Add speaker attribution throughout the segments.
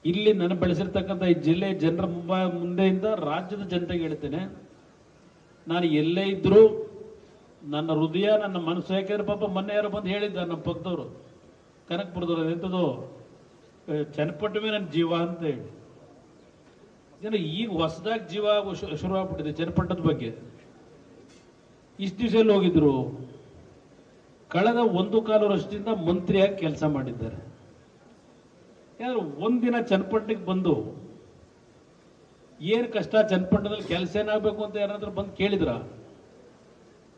Speaker 1: ಇಲ್ಲಿ ನನ್ನ ಬೆಳೆಸಿರ್ತಕ್ಕಂಥ ಈ ಜಿಲ್ಲೆ ಜನರ ಮುಂದೆಯಿಂದ ರಾಜ್ಯದ ಜನತೆಗೆ ಹೇಳ್ತೇನೆ, ನಾನು ಎಲ್ಲೇ ಇದ್ರೂ ನನ್ನ ಹೃದಯ ನನ್ನ ಮನಸ್ಸು, ಯಾಕೆಂದ್ರೆ ಪಾಪ ಮೊನ್ನೆ ಯಾರು ಬಂದು ಹೇಳಿದ್ದ ನಮ್ಮ ಪಕ್ಕದವರು ಕನಕಪುರದವರು, ಎಂಥದ್ದು ಚನ್ನಪಟ್ಟ ಮೇಲೆ ನನ್ನ ಜೀವ ಅಂತ ಹೇಳಿ. ಜನ ಈಗ ಹೊಸದಾಗಿ ಜೀವ ಶುರುವಾಗ್ಬಿಟ್ಟಿದೆ ಚನ್ನಪಟ್ಟದ ಬಗ್ಗೆ. ಇಷ್ಟು ದಿವಸ ಹೋಗಿದ್ರು, ಕಳೆದ 1.25 ವರ್ಷದಿಂದ ಮಂತ್ರಿಯಾಗಿ ಕೆಲಸ ಮಾಡಿದ್ದಾರೆ. ಯಾರು ಒಂದಿನ ಚನ್ನಪಟ್ಟಣಕ್ಕೆ ಬಂದು ಏನು ಕಷ್ಟ ಚನ್ನಪಟ್ಟಣದಲ್ಲಿ ಕೆಲಸ ಏನಾಗಬೇಕು ಅಂತ ಯಾರಾದ್ರೂ ಬಂದು ಕೇಳಿದ್ರ?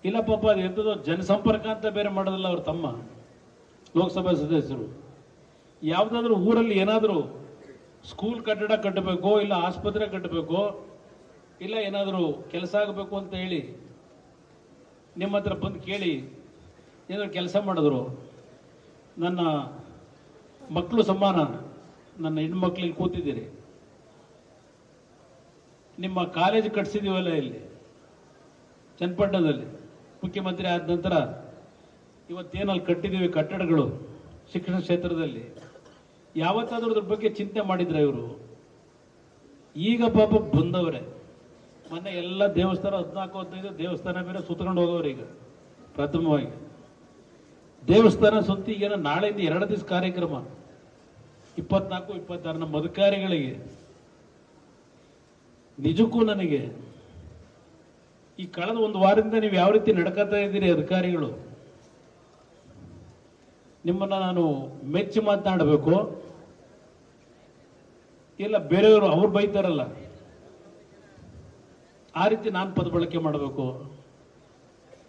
Speaker 1: ಇಲ್ಲ ಪಾಪ, ಅದು ಎಂಥದೋ ಜನಸಂಪರ್ಕ ಅಂತ ಬೇರೆ ಮಾಡೋದಿಲ್ಲ. ಅವ್ರ ತಮ್ಮ ಲೋಕಸಭಾ ಸದಸ್ಯರು ಯಾವುದಾದ್ರೂ ಊರಲ್ಲಿ ಏನಾದರೂ ಸ್ಕೂಲ್ ಕಟ್ಟಡ ಕಟ್ಟಬೇಕು, ಇಲ್ಲ ಆಸ್ಪತ್ರೆ ಕಟ್ಟಬೇಕು, ಇಲ್ಲ ಏನಾದರೂ ಕೆಲಸ ಆಗಬೇಕು ಅಂತ ಹೇಳಿ ನಿಮ್ಮ ಹತ್ರ ಬಂದು ಕೇಳಿ ಏನಾದ್ರು ಕೆಲಸ ಮಾಡಿದ್ರು? ನನ್ನ ಮಕ್ಕಳು ಸಮಾನ, ನನ್ನ ಹೆಣ್ಮಕ್ಳಿಗೆ ಕೂತಿದ್ದೀರಿ, ನಿಮ್ಮ ಕಾಲೇಜ್ ಕಟ್ಸಿದೀವಲ್ಲ ಇಲ್ಲಿ ಚನ್ನಪಟ್ಟಣದಲ್ಲಿ, ಮುಖ್ಯಮಂತ್ರಿ ಆದ ನಂತರ ಇವತ್ತೇನಲ್ಲಿ ಕಟ್ಟಿದ್ದೀವಿ ಕಟ್ಟಡಗಳು ಶಿಕ್ಷಣ ಕ್ಷೇತ್ರದಲ್ಲಿ, ಯಾವತ್ತಾದ್ರೂ ಅದ್ರ ಬಗ್ಗೆ ಚಿಂತೆ ಮಾಡಿದ್ರೆ ಇವರು? ಈಗ ಪಾಪ ಬಂದವರೇ, ಮೊನ್ನೆ ಎಲ್ಲ ದೇವಸ್ಥಾನ 14-15 ದೇವಸ್ಥಾನ ಬೇರೆ ಸುತ್ಕೊಂಡು ಹೋಗೋರು. ಈಗ ಪ್ರಥಮವಾಗಿ ದೇವಸ್ಥಾನ ಸುತ್ತಿ ಈಗ ನಾಳೆಯಿಂದ 2 ದಿವಸ ಕಾರ್ಯಕ್ರಮ, 24-26 ನಮ್ಮ ಅಧಿಕಾರಿಗಳಿಗೆ. ನಿಜಕ್ಕೂ ನನಗೆ ಈ ಕಳೆದ 1 ವಾರದಿಂದ ನೀವು ಯಾವ ರೀತಿ ನಡ್ಕೋತಾ ಇದ್ದೀರಿ ಅಧಿಕಾರಿಗಳು, ನಿಮ್ಮನ್ನ ನಾನು ಮೆಚ್ಚಿ ಮಾತನಾಡಬೇಕು, ಇಲ್ಲ ಬೇರೆಯವರು ಅವ್ರು ಬೈತಾರಲ್ಲ ಆ ರೀತಿ ನಾನು ಪದ ಬಳಕೆ ಮಾಡಬೇಕು?